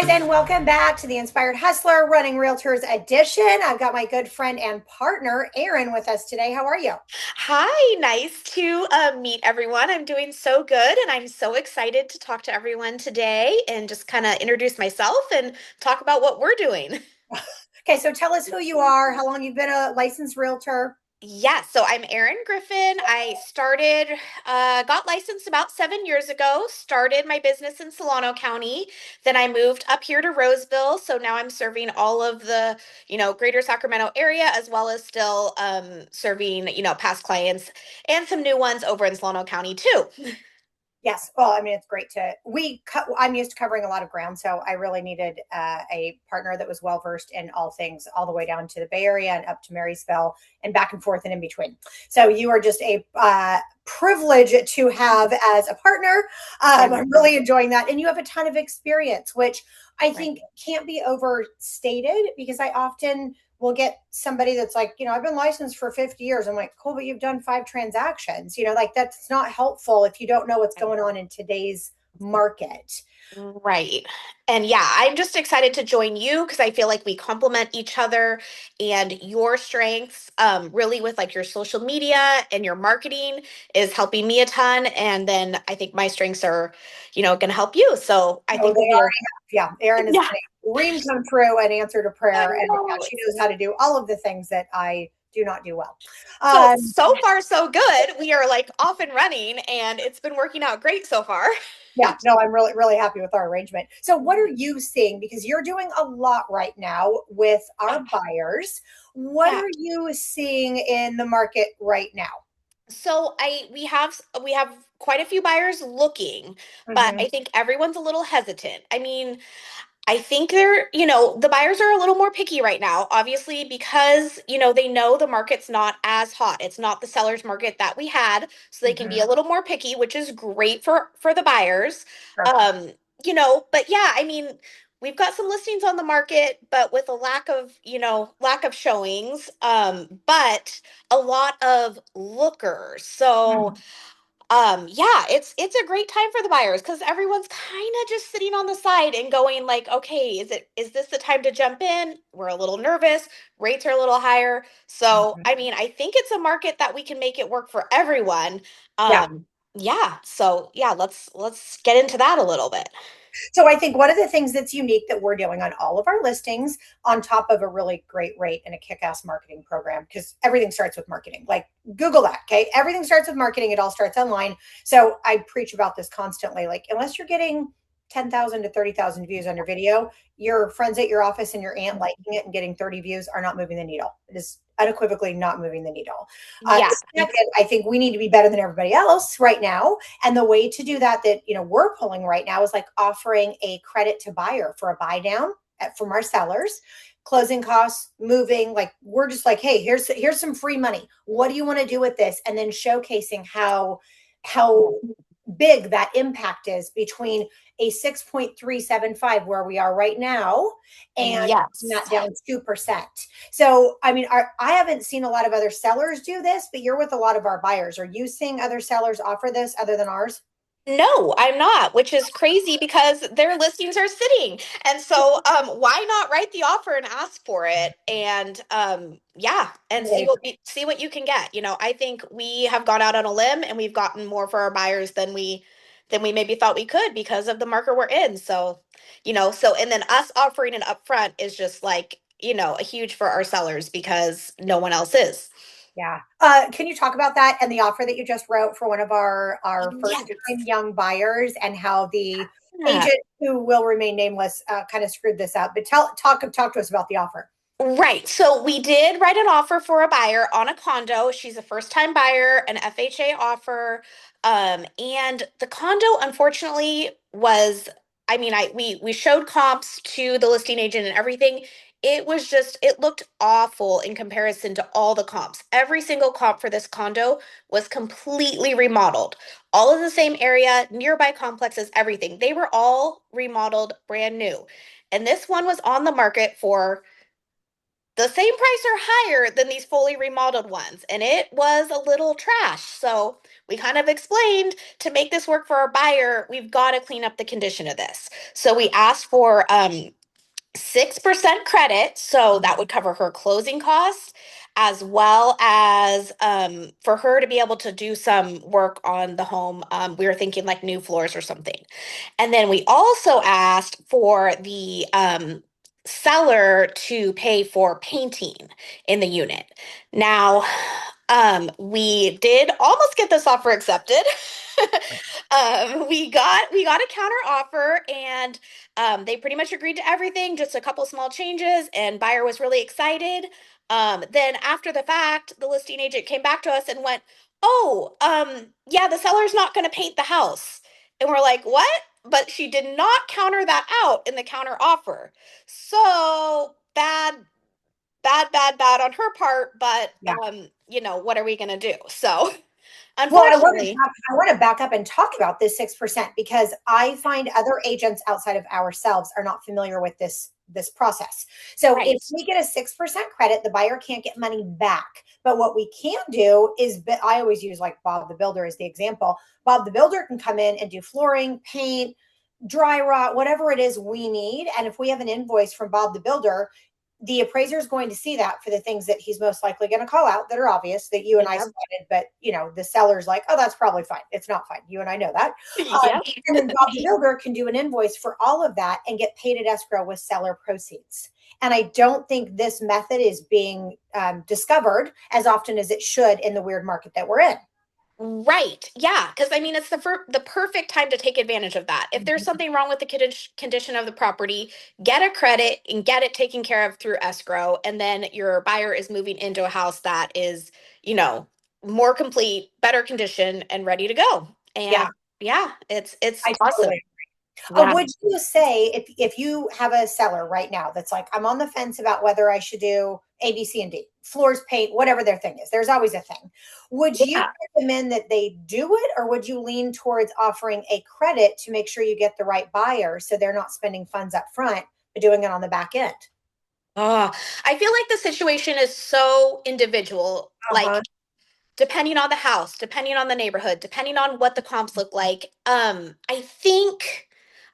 Guys, and welcome back to the Inspired Hustler Running Realtors Edition. I've got my good friend and partner, Erin, with us today. How are you? Hi, nice to meet everyone. I'm doing so good, and I'm so excited to talk to everyone today and just kind of introduce myself and talk about what we're doing. Okay, so tell us who you are, how long you've been a licensed realtor. Yes, so I'm Erin Griffin. Got licensed about 7 years ago, started my business in Solano County. Then I moved up here to Roseville. So now I'm serving all of the, greater Sacramento area, as well as still serving, past clients and some new ones over in Solano County too. Yes, well, I mean, it's great to I'm used to covering a lot of ground, so I really needed a partner that was well versed in all things, all the way down to the Bay Area and up to Marysville and back and forth and in between. So you are just a privilege to have as a partner. I'm really enjoying that, and you have a ton of experience, which I Right. think can't be overstated because I often will get somebody that's like, I've been licensed for 50 years. I'm like, cool, but you've done 5 transactions. Like that's not helpful if you don't know what's going on in today's market. Right. And yeah, I'm just excited to join you because I feel like we complement each other and your strengths really with like your social media and your marketing is helping me a ton. And then I think my strengths are, going to help you. So I Oh, think they we'll be a already have. Yeah, Erin is yeah. getting a dream come true and answer to I prayer. And yeah, know. she knows how to do all of the things that I do not do well. So Um, so far so good. We are like off and running and it's been working out great so far. Yeah, no, I'm really, really happy with our arrangement. So, what are you seeing? Because you're doing a lot right now with Yeah. our buyers. What Yeah. are you seeing in the market right now? So we have quite a few buyers looking, but Hmm. I think everyone's a little hesitant. I mean, I think the buyers are a little more picky right now, obviously, because, they know the market's not as hot. It's not the seller's market that we had, so they can be Hmm. a little more picky, which is great for the buyers. Sure. Um, but yeah, I mean, we've got some listings on the market, but with a lack of showings, but a lot of lookers. So, Mhm. yeah, it's a great time for the buyers because everyone's kind of just sitting on the side and going like, okay, is this the time to jump in? We're a little nervous, rates are a little higher. So, Mhm. I mean, I think it's a market that we can make it work for everyone. Yeah. Yeah, so yeah, let's get into that a little bit. So I think one of the things that's unique that we're doing on all of our listings, on top of a really great rate and a kick ass marketing program, because everything starts with marketing. Like Google that. Okay. Everything starts with marketing. It all starts online. So I preach about this constantly. Like, unless you're getting 10,000 to 30,000 views on your video, your friends at your office and your aunt liking it and getting 30 views are not moving the needle. It is unequivocally not moving the needle. Yeah. Second, I think we need to be better than everybody else right now, and the way to do that we're pulling right now is like offering a credit to buyer for a buy down from our sellers, closing costs, moving. Like, we're just like, hey, here's some free money. What do you want to do with this? And then showcasing how big that impact is between a 6.375 where we are right now and Yes. that down 2%. So, I mean, I haven't seen a lot of other sellers do this, but you're with a lot of our buyers. Are you seeing other sellers offer this other than ours? No, I'm not, which is crazy because their listings are sitting. And so why not write the offer and ask for it and yeah, and see what you can get. I think we have gone out on a limb and we've gotten more for our buyers than we maybe thought we could because of the market we're in. So, and then us offering an upfront is just like, a huge for our sellers because no one else is. Yeah. Can you talk about that and the offer that you just wrote for one of our first Yes. time young buyers, and how the Yeah. agent, who will remain nameless, kind of screwed this up? But talk to us about the offer. Right. So we did write an offer for a buyer on a condo. She's a first time buyer, an FHA offer. And the condo unfortunately was, I mean, we showed comps to the listing agent and everything. It looked awful in comparison to all the comps. Every single comp for this condo was completely remodeled. All of the same area, nearby complexes, everything. They were all remodeled, brand new. And this one was on the market for the same price or higher than these fully remodeled ones. And it was a little trash. So we kind of explained to make this work for our buyer, we've got to clean up the condition of this. So we asked for 6% credit. So that would cover her closing costs as well as for her to be able to do some work on the home. We were thinking like new floors or something. And then we also asked for the seller to pay for painting in the unit. Now, we did almost get this offer accepted. We got a counter offer, and they pretty much agreed to everything, just a couple small changes, and buyer was really excited. Then after the fact, the listing agent came back to us and went, "Oh, yeah, the seller's not going to paint the house." And we're like, "What?" But she did not counter that out in the counter offer. So bad, bad, bad, bad on her part. But Yeah. what are we gonna do? So Well, unfortunately, I want to back up and talk about this 6% because I find other agents outside of ourselves are not familiar with this process. So if right. we get a 6% credit, the buyer can't get money back. But what we can do is, I always use like Bob the Builder as the example. Bob the Builder can come in and do flooring, paint, dry rot, whatever it is we need. And if we have an invoice from Bob the Builder, the appraiser is going to see that for the things that he's most likely going to call out that are obvious that you and I Yep. spotted, but the seller's like, oh, that's probably fine. It's not fine. You and I know that. Yep. And then Bob the Builder can do an invoice for all of that and get paid at escrow with seller proceeds. And I don't think this method is being discovered as often as it should in the weird market that we're in. Right. Yeah. Because I mean, it's the perfect time to take advantage of that. If there's something wrong with the condition of the property, get a credit and get it taken care of through escrow. And then your buyer is moving into a house that is, you know, more complete, better condition, and ready to go. Yeah, And yeah, it's I awesome. totally. Yeah. Would you say if you have a seller right now that's like, I'm on the fence about whether I should do A, B, C, and D, floors, paint, whatever their thing is, there's always a thing. Would you Yeah. recommend that they do it, or would you lean towards offering a credit to make sure you get the right buyer so they're not spending funds up front, but doing it on the back end? Oh, I feel like the situation is so individual. Uh-huh. Like depending on the house, depending on the neighborhood, depending on what the comps look like,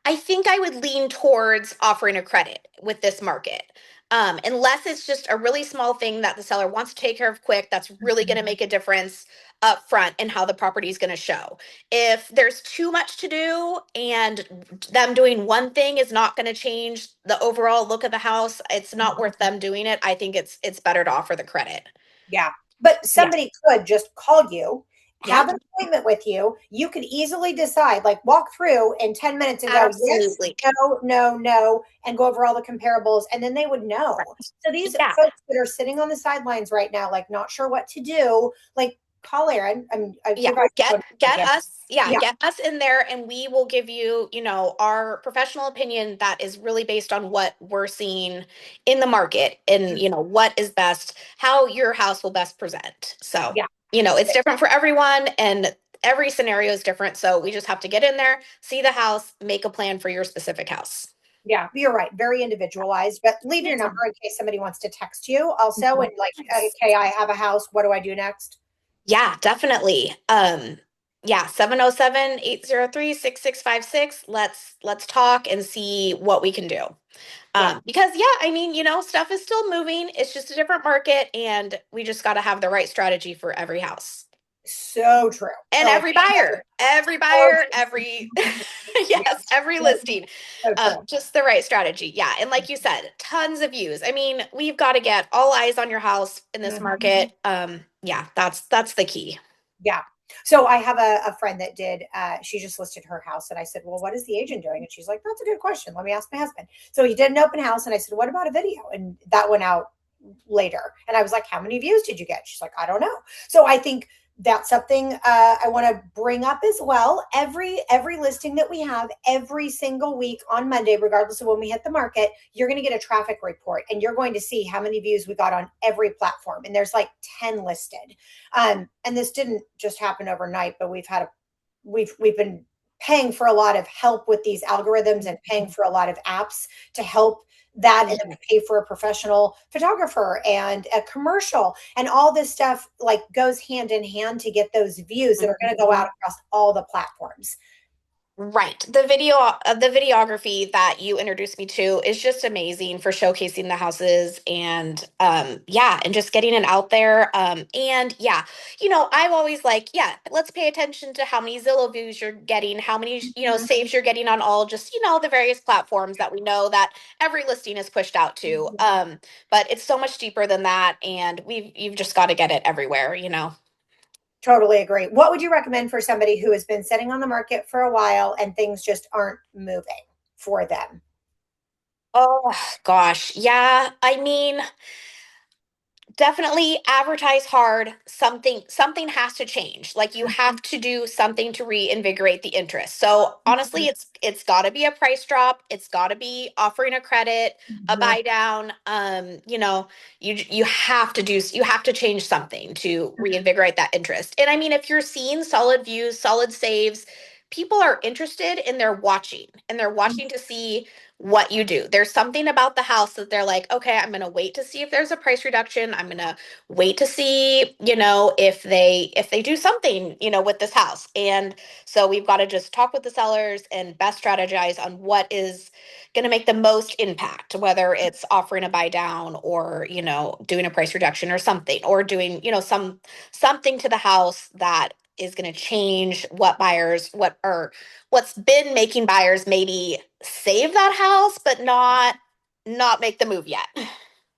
I think I would lean towards offering a credit with this market. Unless it's just a really small thing that the seller wants to take care of quick, that's really going to make a difference up front in how the property is going to show. If there's too much to do and them doing one thing is not going to change the overall look of the house, it's not worth them doing it. I think it's better to offer the credit. Yeah. But Yeah. somebody could just call you, Yeah. have an appointment with you. You could easily decide, like walk through in 10 minutes and go, yes, Absolutely. no, no, no, and go over all the comparables. And then they would Right. know. So these Yeah. folks that are sitting on the sidelines right now, like not sure what to do, like call Erin. Yeah. You're right. Get us, yeah, Yeah. get us in there and we will give you, our professional opinion that is really based on what we're seeing in the market and, what is best, how your house will best present. So, Yeah. it's different for everyone and every scenario is different. So we just have to get in there, see the house, make a plan for your specific house. Yeah, you're right. Very individualized, but leave your Yeah. number in case somebody wants to text you also and like, Yes. okay, I have a house. What do I do next? Yeah, definitely. Yeah, 707-803-6656. Let's talk and see what we can do. Yeah. Because yeah, I mean, stuff is still moving. It's just a different market and we just got to have the right strategy for every house. So true. And Like, every so buyer, every yeah, yes, every so, listing, so true. just the right strategy. Yeah, and like you said, tons of views. I mean, we've got to get all eyes on your house in this Mhm. market. Yeah, that's the key. Yeah. So I have a friend that did, she just listed her house. And I said, well, what is the agent doing? And she's like, that's a good question. Let me ask my husband. So he did an open house. And I said, what about a video? And that went out later. And I was like, how many views did you get? She's like, I don't know. So I think that's something I want to bring up as well. Every listing that we have every single week on Monday, regardless of when we hit the market, you're going to get a traffic report and you're going to see how many views we got on every platform. And there's like 10 listed. And this didn't just happen overnight, but we've been paying for a lot of help with these algorithms and paying for a lot of apps to help that, and then Mhm. we pay for a professional photographer and a commercial, and all this stuff like goes hand in hand to get those views that are going to go out across all the platforms. Right. The videography that you introduced me to is just amazing for showcasing the houses and yeah, and just getting it out there. And yeah, I'm always like, yeah, let's pay attention to how many Zillow views you're getting, how many, Mhm. saves you're getting on all just, the various platforms that we know that every listing is pushed out to. But it's so much deeper than that, and you've just got to get it everywhere. Totally agree. What would you recommend for somebody who has been sitting on the market for a while and things just aren't moving for them? Oh gosh. Yeah. I mean, definitely advertise hard. Something has to change. Like you have to do something to reinvigorate the interest. So honestly, it's got to be a price drop. It's got to be offering a credit, a Mhm. buy down. You have to change something to reinvigorate that interest. And I mean, if you're seeing solid views, solid saves, people are interested and they're watching to see what you do. There's something about the house that they're like, okay, I'm going to wait to see if there's a price reduction. I'm going to wait to see, if they do something, with this house. And so we've got to just talk with the sellers and best strategize on what is going to make the most impact, whether it's offering a buy down or, doing a price reduction or something, or doing, something to the house that is going to change what's been making buyers maybe save that house but not make the move yet.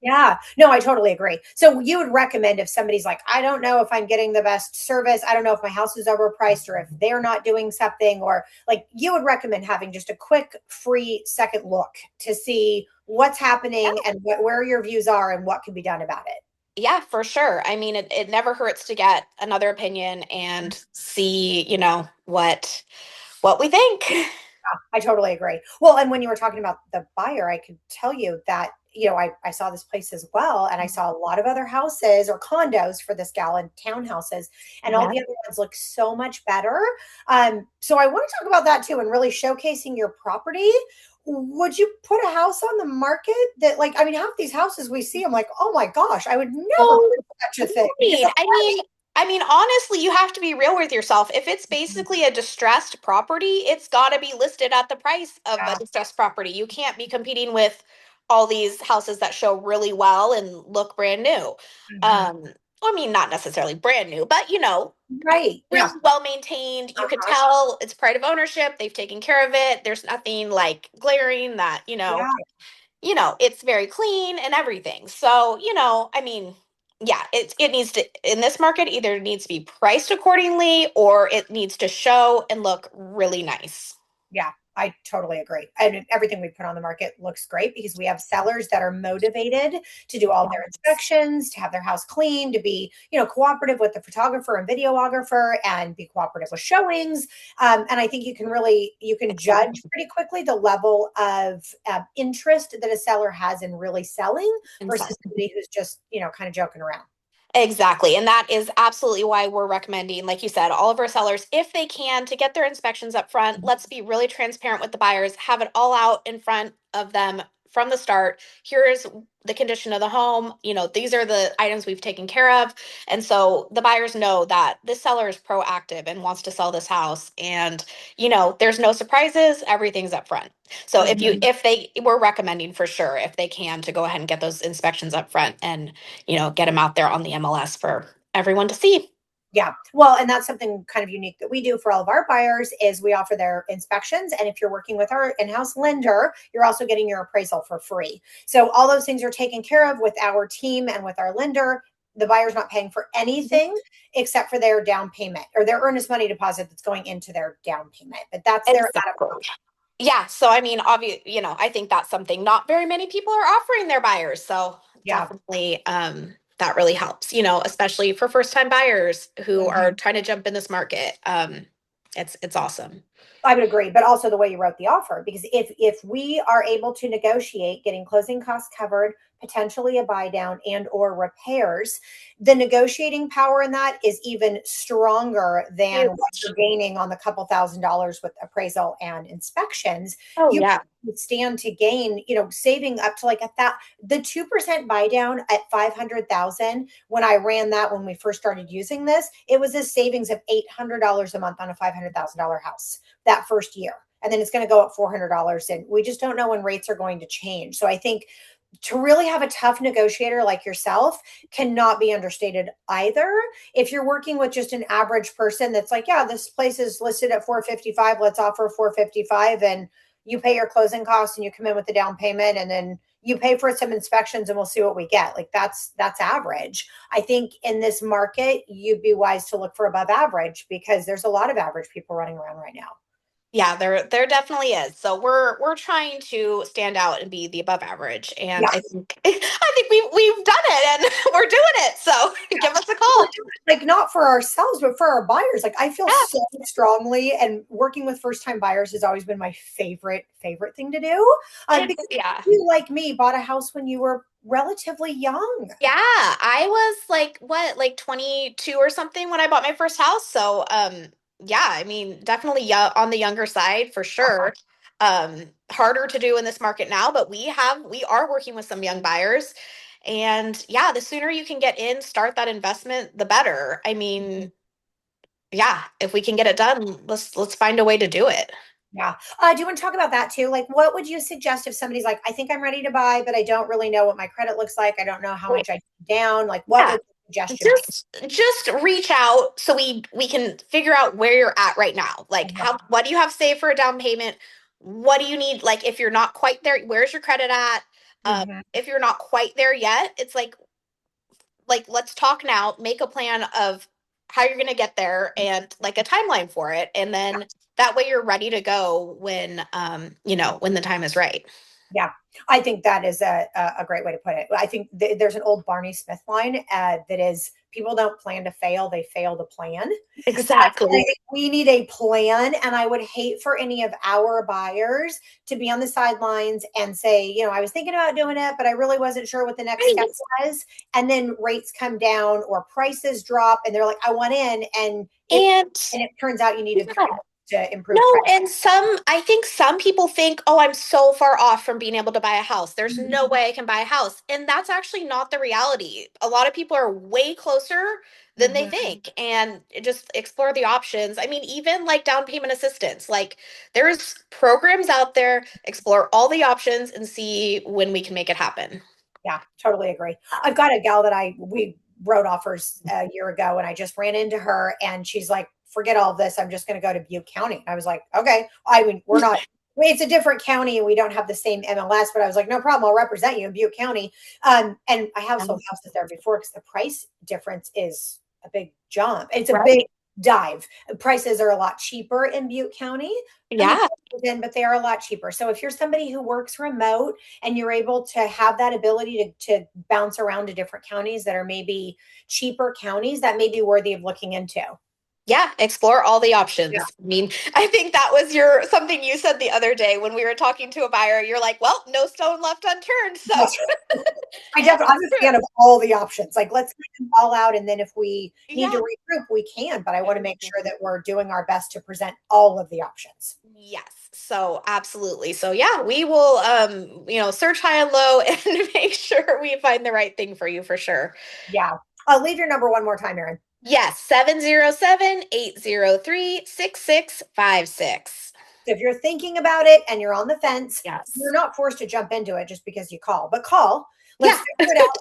Yeah, no, I totally agree. So you would recommend if somebody's like, I don't know if I'm getting the best service, I don't know if my house is overpriced or if they're not doing something, or like you would recommend having just a quick free second look to see what's happening and where your views are and what can be done about it. Yeah, for sure. I mean, it never hurts to get another opinion and see, what we think. I totally agree. Well, and when you were talking about the buyer, I could tell you that, I saw this place as well. And I saw a lot of other houses or condos for this gal and townhouses, and all Yeah. the other ones look so much better. So I want to talk about that too and really showcasing your property. Would you put a house on the market that, like, I mean, half these houses we see, I'm like, oh my gosh, I would never Oh, put such a thing because right. I mean, honestly, you have to be real with yourself. If it's basically a distressed property, it's got to be listed at the price of a yeah. distressed property. You can't be competing with all these houses that show really well and look brand new. Mhm. Um, I mean, not necessarily brand new, but Right. Yeah. really well maintained. You could Uh-huh. tell it's pride of ownership. They've taken care of it. There's nothing like glaring that, Yeah. it's very clean and everything. So, I mean, yeah, it needs to, in this market, either needs to be priced accordingly or it needs to show and look really nice. Yeah, I totally agree. And everything we put on the market looks great because we have sellers that are motivated to do all their Yes. inspections, to have their house clean, to be, cooperative with the photographer and videographer and be cooperative with showings. And I think you can judge pretty quickly the level of interest that a seller has in really selling versus somebody who's just, kind of joking around. Exactly. And that is absolutely why we're recommending, like you said, all of our sellers, if they can, to get their inspections up front. Let's be really transparent with the buyers, have it all out in front of them from the start. Here's the condition of the home. These are the items we've taken care of. And so the buyers know that this seller is proactive and wants to sell this house. And, there's no surprises, everything's up front. So Mhm. if they we're recommending for sure, if they can, to go ahead and get those inspections up front and get them out there on the MLS for everyone to see. Yeah. Well, and that's something kind of unique that we do for all of our buyers is we offer their inspections. And if you're working with our in-house lender, you're also getting your appraisal for free. So all those things are taken care of with our team and with our lender. The buyer's not paying for anything except for their down payment or their earnest money deposit that's going into their down payment. But that's their out of Exactly. pocket. Yeah. So I mean, I think that's something not very many people are offering their buyers. So Yeah. definitely, that really helps. Especially for first time buyers who Mhm. are trying to jump in this market. It's awesome. I would agree, but also the way you wrote the offer, because if we are able to negotiate getting closing costs covered potentially a buy down and or repairs, the negotiating power in that is even stronger than what you're Huge. gaining on the couple $1,000s with appraisal and inspections. Oh You yeah. stand to gain, saving up to like the 2% buy down at 500,000. When I ran that, when we first started using this, it was a savings of $800 a month on a $500,000 house that first year. And then it's going to go up $400. And we just don't know when rates are going to change. So I think to really have a tough negotiator like yourself cannot be understated either. If you're working with just an average person that's like, yeah, this place is listed at 455, let's offer 455, and you pay your closing costs and you come in with the down payment, and then you pay for some inspections and we'll see what we get. Like that's average. I think in this market you'd be wise to look for above average, because there's a lot of average people running around right now. Yeah, there definitely is. So we're trying to stand out and be the above average. And Yeah. I think I think we've done it and we're doing it. So give us a call. Like not for ourselves, but for our buyers. Like I feel so Yeah. strongly, and working with first time buyers has always been my favorite thing to do. Because Yeah. you, like me, bought a house when you were relatively young. Yeah, I was like what, like 22 or something when I bought my first house. So, yeah, I mean, definitely on the younger side for sure. Harder to do in this market now, but we are working with some young buyers. And yeah, the sooner you can get in, start that investment, the better. I mean, yeah, if we can get it done, let's find a way to do it. Yeah. Do you want to talk about that too? Like, what would you suggest if somebody's like, I think I'm ready to buy, but I don't really know what my credit looks like. I don't know how much I put down. Like, what Yeah. would the suggestion be? Just reach out so we can figure out where you're at right now. Like what do you have saved for a down payment? What do you need? Like if you're not quite there, where's your credit at? Mhm. If you're not quite there yet, it's like let's talk now, make a plan of how you're going to get there and like a timeline for it, and then that way you're ready to go when when the time is right. Yeah, I think that is a great way to put it. I think there's an old Barney Smith line that is, people don't plan to fail, they fail to plan. I Exactly. think we need a plan, and I would hate for any of our buyers to be on the sidelines and say, I was thinking about doing it, but I really wasn't sure what the next step Right. was. And then rates come down or prices drop, and they're like, I want in, and And it turns out you needed yeah. 3 months to improve No, credit. and I think some people think, oh, I'm so far off from being able to buy a house. There's no way I can buy a house. And that's actually not the reality. A lot of people are way closer than they Mhm. think, and just explore the options. I mean, even like down payment assistance, like there's programs out there, explore all the options and see when we can make it happen. Yeah, totally agree. I've got a gal that we wrote offers a year ago, and I just ran into her, and she's like, forget all this. I'm just going to go to Butte County. And I was like, okay. I mean, we're not, it's a different county and we don't have the same MLS, but I was like, no problem. I'll represent you in Butte County. And I have sold houses there before because the price difference is a big jump. It's a big Right. dive. Prices are a lot cheaper in Butte County. And Yeah. but they are a lot cheaper. So if you're somebody who works remote and you're able to have that ability to bounce around to different counties that are maybe cheaper counties, that may be worthy of looking into. Yeah, explore all the Yeah. options. I mean, I think that was your something you said the other day when we were talking to a buyer. You're like, well, no stone left unturned. So, Yes. and I'm it's a fan true. of all the options. Like, let's get them all out. And then if we need to Yeah. regroup, we can. But I want to make sure that we're doing our best to present all of the options. Yes. So absolutely. So yeah, we will search high and low and make sure we find the right thing for you for sure. Yeah. I'll leave your number one more time, Erin. Yes, 707-803-6656. So if you're thinking about it and you're on the fence, you're Yes. not forced to jump into it just because you call, but call. Let's Yeah. figure it out.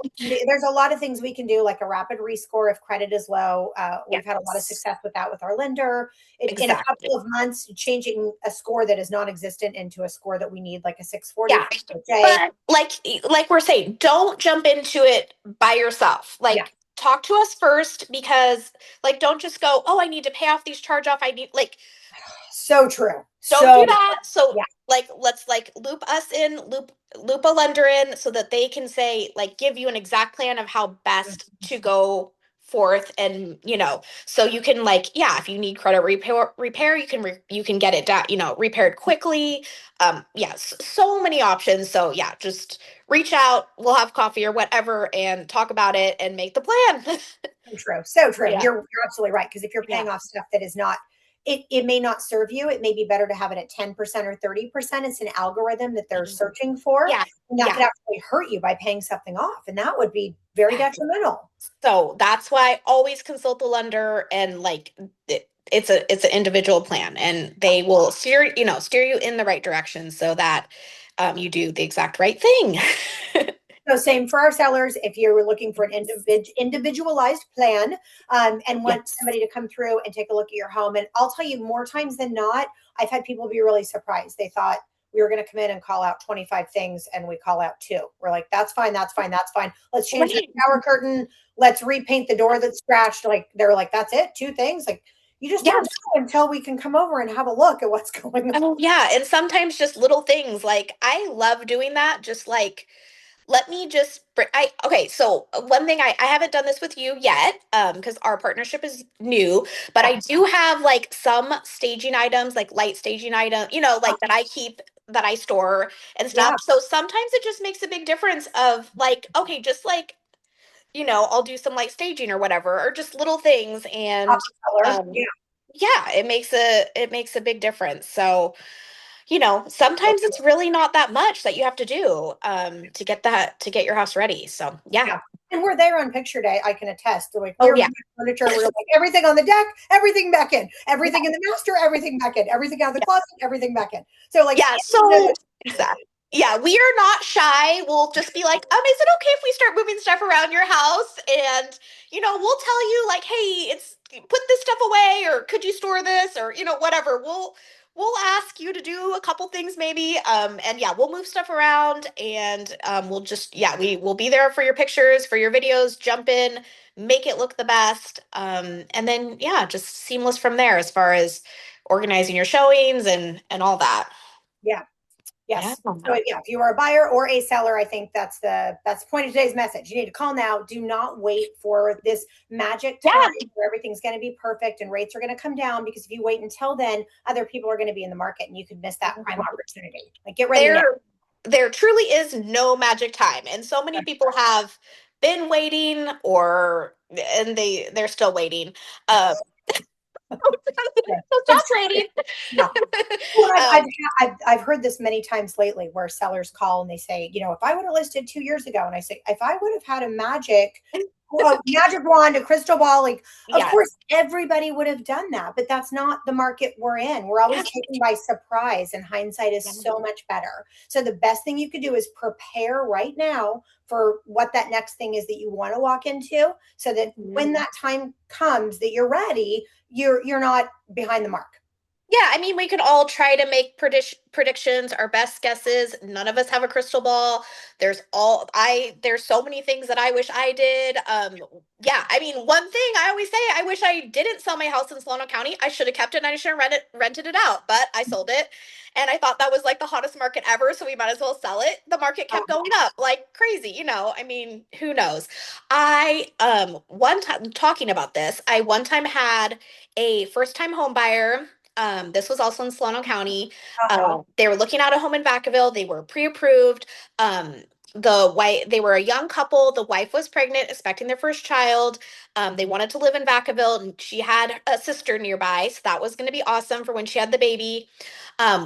There's a lot of things we can do, like a rapid rescore if credit is low. We've had a lot of Yes. success with that with our lender. In a Exactly. couple of months, changing a score that is non-existent into a score that we need, like a 640 Yeah. for J. But like we're saying, don't jump into it by yourself. Yeah, Like talk to us first because like don't just go, "Oh, I need to pay off these charge off. I need like so true. don't do So that." So yeah, like let's like loop us in, loop a lender in so that they can say like give you an exact plan of how best to go forth. And so you can, like, yeah, if you need credit repair, you can get it done, repaired quickly. Yes, so many options. So yeah, just reach out, we'll have coffee or whatever and talk about it and make the plan. So true. So true. Yeah. You're absolutely right. Because if you're Yeah. paying off stuff that is not, it may not serve you. It may be better to have it at 10% or 30%. It's an algorithm that they're searching for. Yeah. And that Yeah. could actually hurt you by paying something off. And that would be very detrimental. So that's why I always consult the lender, and like it's an individual plan, and they will steer you in the right direction so that you do the exact right thing. So same for our sellers. If you're looking for an individualized plan, and want Yes. somebody to come through and take a look at your home, and I'll tell you, more times than not, I've had people be really surprised. They thought we were going to come in and call out 25 things, and we call out two. We're like, that's fine, that's fine, that's fine. Let's change the Right. shower curtain. Let's repaint the door that's scratched. Like, they're like, that's it, two things. Like, you just don't Yes. know until we can come over and have a look at what's going on. Oh yeah, and sometimes just little things, like I love doing that. Just like, let me just I okay, so one thing, I haven't done this with you yet, because our partnership is new, but I do have like some staging items, like light staging item, like that I keep, that I store and stuff. Yeah, So sometimes it just makes a big difference of like, okay, just like, I'll do some light staging or whatever, or just little things. And color. um yeah, it makes a big difference. So sometimes Yeah. it's really not that much that you have to do to get your house ready. So yeah. Yeah. And we're there on picture day. I can attest. So, like, Oh we're yeah. furniture. We're like everything on the deck, everything back in, Yeah. everything in the master, everything back in, everything out of the closet, everything back in. So like, Yeah. So exactly. Yeah, we are not shy. We'll just be like, is it okay if we start moving stuff around your house? And we'll tell you like, hey, it's put this stuff away, or could you store this, or whatever. We'll ask you to do a couple things maybe. And yeah, we'll move stuff around, and we'll just, yeah, we will be there for your pictures, for your videos, jump in, make it look the best. And then yeah, just seamless from there as far as organizing your showings and all that. yeah, Yeah. yes. So yeah, if you are a buyer or a seller, I think that's the point of today's message. You need to call now. Do not wait for this magic time Yeah. where everything's going to be perfect and rates are going to come down. Because if you wait until then, other people are going to be in the market, and you could miss that prime opportunity. Like, get ready now. There truly is no magic time. And so many people have been waiting, and they're still waiting. Um, Yeah. so stop It's waiting. yeah. Well, um, I've heard this many times lately, where sellers call and they say, if I would have listed 2 years ago, and I say, if I would have had a magic wand, a crystal ball, like, of yes. course, everybody would have done that, but that's not the market we're in. We're always Yes. taken by surprise, and hindsight is so much better. So the best thing you could do is prepare right now for what that next thing is that you want to walk into, so that when that time comes that you're ready, you're not behind the mark. Yeah, I mean, we could all try to make predictions, our best guesses. None of us have a crystal ball. There's so many things that I wish I did. Yeah, I mean, one thing I always say, I wish I didn't sell my house in Solano County. I should have kept it, and I should have rented it out, but I sold it. And I thought that was like the hottest market ever, so we might as well sell it. The market kept going up like crazy, I mean, who knows? I one time, talking about this, I one time had a first time home buyer. This was also in Solano County. They were looking at a home in Vacaville. They were pre-approved. Um, they were a young couple. The wife was pregnant, expecting their first child. They wanted to live in Vacaville, and she had a sister nearby, so that was going to be awesome for when she had the baby.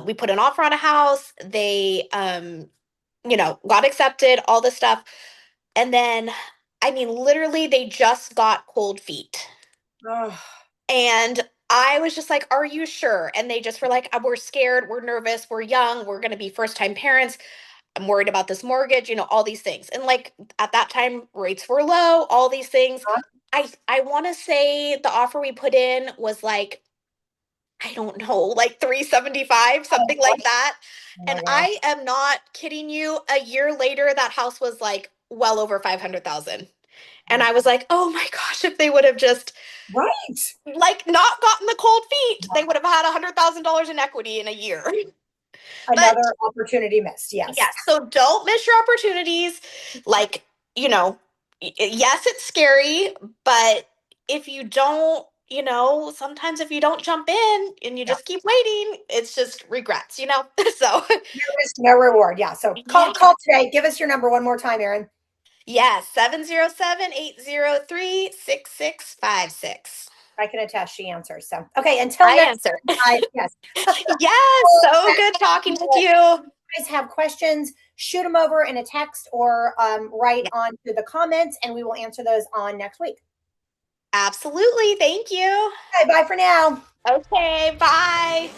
We put an offer on a house. They, got accepted, all this stuff, and then, I mean, literally, they just got cold feet. Oh, And I was just like, are you sure? And they just were like, we're scared, we're nervous, we're young, we're going to be first time parents. I'm worried about this mortgage, all these things. And like at that time, rates were low, all these things. I want to say the offer we put in was like, I don't know, like 375, something like that. oh And my gosh. I am not kidding you. A year later, that house was like well over 500,000. And I was like, oh my gosh, if they would have just Right. like not gotten the cold feet, they would have had $100,000 in equity in a year. But Another opportunity missed. Yes. yes, so don't miss your opportunities. Like, yes, it's scary, but if you don't, sometimes if you don't jump in and you Yeah. just keep waiting, it's just regrets, So, No risk, no reward. Yeah. So yeah. call today. Give us your number one more time, Erin. Yes, 707-803-6656. I can attest she answers. So, okay. Until I next answer. time, guys. Yes. Yes, so good talking with you. Guys have questions, shoot them over in a text or write Yeah, on to the comments, and we will answer those on next week. absolutely. Thank you. Okay, bye for now. Okay, bye.